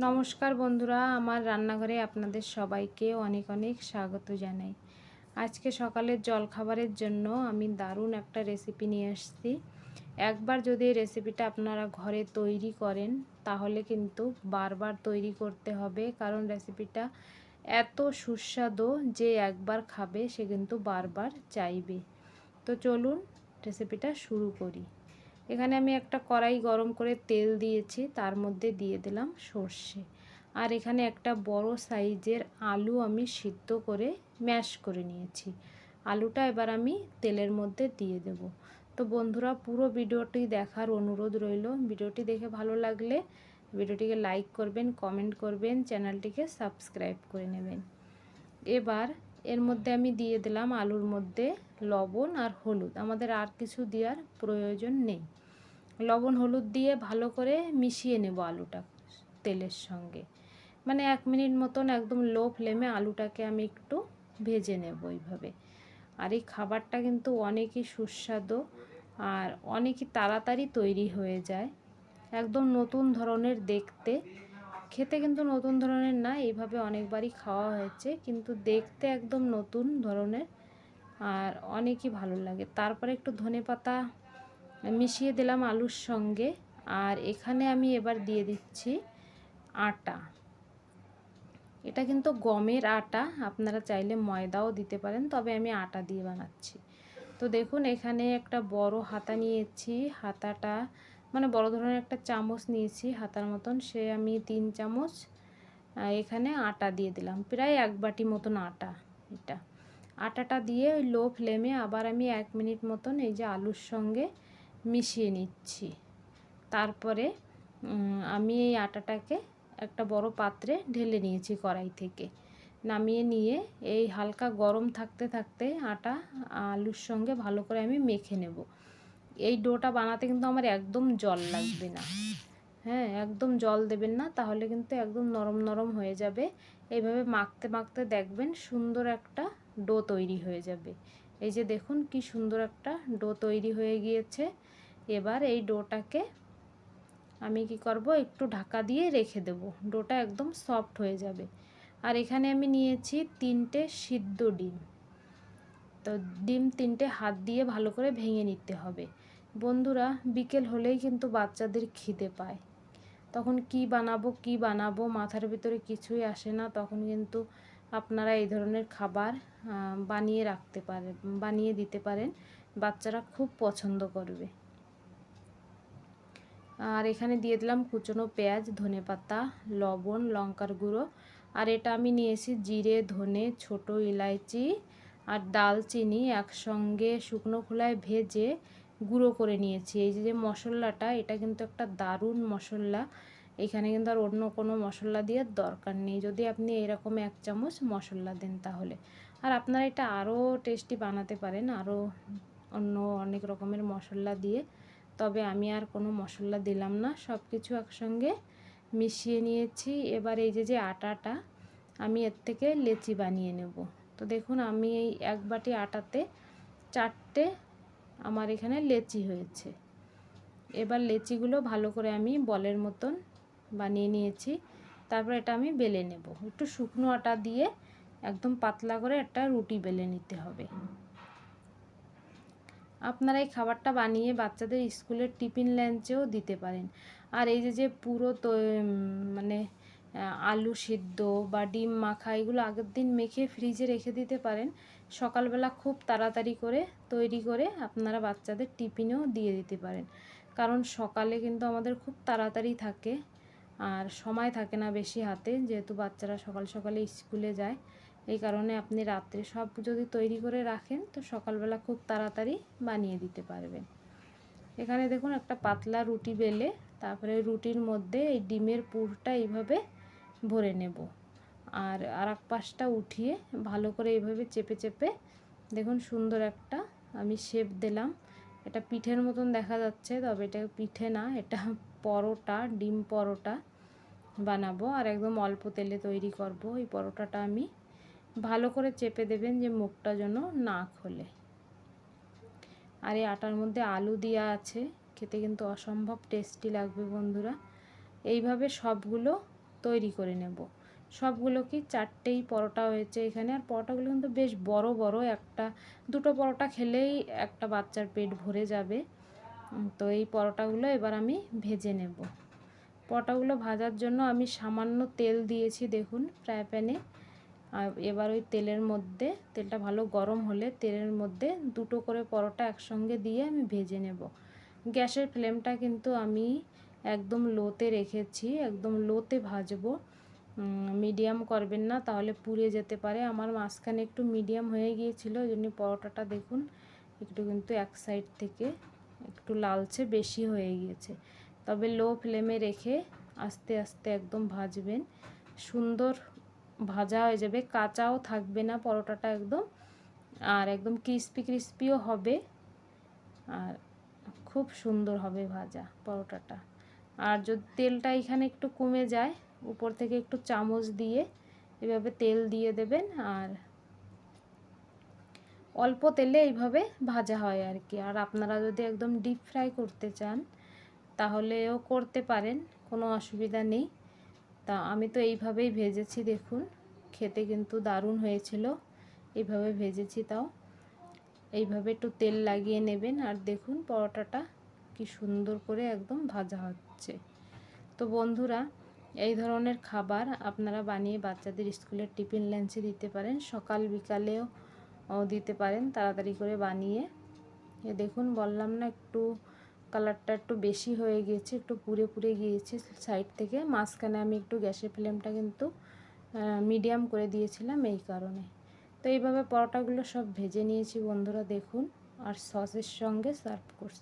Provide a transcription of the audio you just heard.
নমস্কার বন্ধুরা, আমার রান্নাঘরে আপনাদের সবাইকে অনেক অনেক স্বাগত জানাই। আজকে সকালের জলখাবারের জন্য আমি দারুণ একটা রেসিপি নিয়ে এসেছি। একবার যদি এই রেসিপিটা আপনারা ঘরে তৈরি করেন তাহলে কিন্তু বারবার তৈরি করতে হবে, কারণ রেসিপিটা এত সুস্বাদু যে একবার খাবে সে কিন্তু বারবার চাইবে। তো চলুন রেসিপিটা শুরু করি। এখানে আমি একটা কড়াই গরম করে তেল দিয়েছি, তার মধ্যে দিয়ে দিলাম সর্ষে। আর এখানে একটা বড় সাইজের আলু আমি সিদ্ধ করে ম্যাশ করে নিয়েছি। আলুটা এবার আমি তেলের মধ্যে দিয়ে দেব। তো বন্ধুরা, পুরো ভিডিওটি দেখার অনুরোধ রইল। ভিডিওটি দেখে ভালো লাগলে ভিডিওটিকে লাইক করবেন, কমেন্ট করবেন, চ্যানেলটিকে সাবস্ক্রাইব করে নেবেন। এবার এর মধ্যে আমি দিয়ে দিলাম আলুর মধ্যে লবণ আর হলুদ। আমাদের আর কিছু দেওয়ার প্রয়োজন নেই। লবণ হলুদ দিয়ে ভালো করে মিশিয়ে নেব আলুটা তেলের সঙ্গে। মানে 1 মিনিট মতন একদম লো ফ্লেমে আলুটাকে আমি একটু ভেজে নেব এইভাবে। আর এই খাবারটা কিন্তু অনেকই সুস্বাদু আর অনেকই তাড়াতাড়ি তৈরি হয়ে যায়। একদম নতুন ধরনের দেখতে, খেতে কিন্তু নতুন ধরনের না, এইভাবে অনেকবারই খাওয়া হয়েছে, কিন্তু দেখতে একদম নতুন ধরনের আর অনেকই ভালো লাগে। তারপরে একটু ধনেপাতা মিশিয়ে দিলাম আলুর সঙ্গে। আর এখানে আমি এবার দিয়ে দিচ্ছি আটা। এটা কিন্তু গমের আটা, আপনারা চাইলে ময়দাও দিতে পারেন, তবে আমি আটা দিয়ে বানাচ্ছি। তো দেখুন, এখানে একটা বড় হাতা নিয়েছি। হাতাটা মানে বড় ধরনের একটা চামচ নিয়েছি হাতার মতন, সে আমি 3 চামচ এখানে আটা দিয়ে দিলাম, প্রায় 1 বাটি মতন আটা। এটা আটাটা দিয়ে ওই লো ফ্লেমে আবার আমি 1 মিনিট মতন এই যে আলুর সঙ্গে মিশিয়ে নিচ্ছি। তারপরে আমি এই আটাটাকে একটা বড় পাত্রে ঢেলে নিয়েছি কড়াই থেকে। নামিয়ে নিয়ে এই হালকা গরম থাকতে থাকতে আটা আলুর সঙ্গে ভালো করে আমি মেখে নেব। এই ডোটা বানাতে কিন্তু আমার একদম জল লাগবে না। হ্যাঁ, একদম জল দেবেন না, তাহলে কিন্তু একদম নরম নরম হয়ে যাবে। এইভাবে মাখতে মাখতে দেখবেন সুন্দর একটা ডো তৈরি হয়ে যাবে। এই যে দেখুন কি সুন্দর একটা ডো তৈরি হয়ে গিয়েছে। এবার এই ডোটাকে আমি কি করব, একটু ঢাকা দিয়ে রেখে দেব। ডোটা একদম সফট হয়ে যাবে। আর এখানে আমি নিয়েছি 3টে সিদ্ধ ডিম। তো ডিম 3টে হাত দিয়ে ভালো করে ভেঙে নিতে হবে। বন্ধুরা, বিকেল হলেই কিন্তু বাচ্চাদের খিদে পায়, তখন কি বানাবো মাথার ভিতরে কিছুই আসে না। তখন কিন্তু আপনারা এই ধরনের খাবার বানিয়ে দিতে পারেন, বাচ্চারা খুব পছন্দ করবে। আর এখানে দিয়ে দিলাম কুচনো পেঁয়াজ, ধনেপাতা, লবণ, লঙ্কার গুঁড়ো। আর এটা আমি নিয়েছি জিরে, ধনে, ছোট ইলাইচি আর দালচিনি একসঙ্গে শুকনো খোলায় ভেজে গুঁড়ো করে নিয়েছি। এই যে মশলাটা, এটা কিন্তু একটা দারুণ মশলা। এখানে কিন্তু আর অন্য কোনো মশলা দেওয়ার দরকার নেই, যদি আপনি এরকম 1 চামচ মশলা দেন তাহলে। আর আপনারা এটা আরও টেস্টি বানাতে পারেন আরও অন্য অনেক রকমের মশলা দিয়ে, তবে আমি আর কোনো মশলা দিলাম না, সব কিছু একসঙ্গে মিশিয়ে নিয়েছি। এবার এই যে আটাটা, আমি এর থেকে লেচি বানিয়ে নেব। তো দেখুন, আমি এই 1 বাটি আটাতে 4টে আমার এখানে লেচি হয়েছে। এবার লেচিগুলো ভালো করে আমি বলের মতন বানিয়ে নিয়েছি। তারপর এটা আমি বেলে নেব। একটু শুকনো আটা দিয়ে একদম পাতলা করে একটা রুটি বেলে নিতে হবে। আপনারা এই খাবারটা বানিয়ে বাচ্চাদের স্কুলের টিফিন লাঞ্চেও দিতে পারেন। আর এই যে পুরো তো মানে আলু সিদ্ধ বা ডিম মাখা, এগুলো আগের দিন মেখে ফ্রিজে রেখে দিতে পারেন। সকালবেলা খুব তাড়াতাড়ি করে তৈরি করে আপনারা বাচ্চাদের টিফিনেও দিয়ে দিতে পারেন, কারণ সকালে কিন্তু আমাদের খুব তাড়াতাড়ি থাকে আর সময় থাকে না বেশি হাতে, যেহেতু বাচ্চারা সকাল সকালে স্কুলে যায়। এই কারণে আপনি রাত্রে সব যদি তৈরি করে রাখেন তো সকালবেলা খুব তাড়াতাড়ি বানিয়ে দিতে পারবেন। এখানে দেখুন একটা পাতলা রুটি বেলে তারপরে রুটির মধ্যে এই ডিমের পুরটা এইভাবে ভরে নেব। আর এক পাশটা উঠিয়ে ভালো করে এইভাবে চেপে চেপে দেখুন সুন্দর একটা আমি শেপ দিলাম। এটা পিঠের মতন দেখা যাচ্ছে, তবে এটা পিঠে না, এটা পরোটা, ডিম পরোটা বানাবো। আর একদম অল্প তেলে তৈরি করব। এই পরোটাটা আমি ভালো করে চেপে দেবেন যে মুখটা যেন না খোলে। আর এই আটার মধ্যে আলু দেওয়া আছে, খেতে কিন্তু অসম্ভব টেস্টি লাগবে বন্ধুরা। এইভাবে সবগুলো তৈরি করে নেব। সবগুলো কি 4টেই পরোটা হয়েছে এখানে। আর পরোটাগুলো কিন্তু বেশ বড় বড়, একটা দুটো পরোটা খেলেই একটা বাচ্চার পেট ভরে যাবে। তো এই পরোটাগুলো এবার আমি ভেজে নেব। পরোটাগুলো ভাজার জন্য আমি সামান্য তেল দিয়েছি দেখুন ফ্রাই প্যানে। আর এবার ওই তেলের মধ্যে, তেলটা ভালো গরম হলে তেলের মধ্যে দুটো করে পরোটা একসঙ্গে দিয়ে আমি ভেজে নেব। গ্যাসের ফ্লেমটা কিন্তু আমি একদম লোতে রেখেছি, একদম লোতে ভাজবো। মিডিয়াম করবেন না, তাহলে পুড়ে যেতে পারে। আমার মাঝখানে একটু মিডিয়াম হয়ে গিয়েছিল, ওই জন্য পরোটাটা দেখুন একটু কিন্তু এক সাইড থেকে একটু লালচে বেশি হয়ে গিয়েছে। তবে লো ফ্লেমে রেখে আস্তে আস্তে একদম ভাজবেন, সুন্দর ভাজা হয়ে যাবে, কাঁচাও থাকবে না পরোটাটা একদম, আর একদম ক্রিস্পি ক্রিস্পিও হবে, আর খুব সুন্দর হবে ভাজা পরোটাটা। আর যদি তেলটা এখানে একটু কমে যায়, উপর থেকে একটু চামচ দিয়ে এভাবে তেল দিয়ে দেবেন, আর অল্প তেলে এইভাবে ভাজা হয় আর কি। আর আপনারা যদি একদম ডিপ ফ্রাই করতে চান তাহলেও করতে পারেন, কোনো অসুবিধা নেই। তা আমি তো এইভাবেই ভেজেছি দেখুন, খেতে কিন্তু দারুণ হয়েছিল। এইভাবে ভেজেছি, তাও এইভাবে একটু তেল লাগিয়ে নেবেন। আর দেখুন পরোটাটা কি সুন্দর করে একদম ভাজা হচ্ছে। তো বন্ধুরা, এই ধরনের খাবার আপনারা বানিয়ে বাচ্চাদের স্কুলের টিফিন লাঞ্চে দিতে পারেন, সকাল বিকালেও দিতে পারেন তাড়াতাড়ি করে বানিয়ে। এ দেখুন বললাম না, একটু কালারটা একটু বেশি হয়ে গিয়েছে, একটু পুড়ে পুড়ে গিয়েছে সাইড থেকে। মাঝখানে আমি একটু গ্যাসের ফ্লেমটা কিন্তু মিডিয়াম করে দিয়েছিলাম এই কারণে। তো এইভাবে পরোটাগুলো সব ভেজে নিয়েছি বন্ধুরা দেখুন, আর সসের সঙ্গে সার্ভ করছি।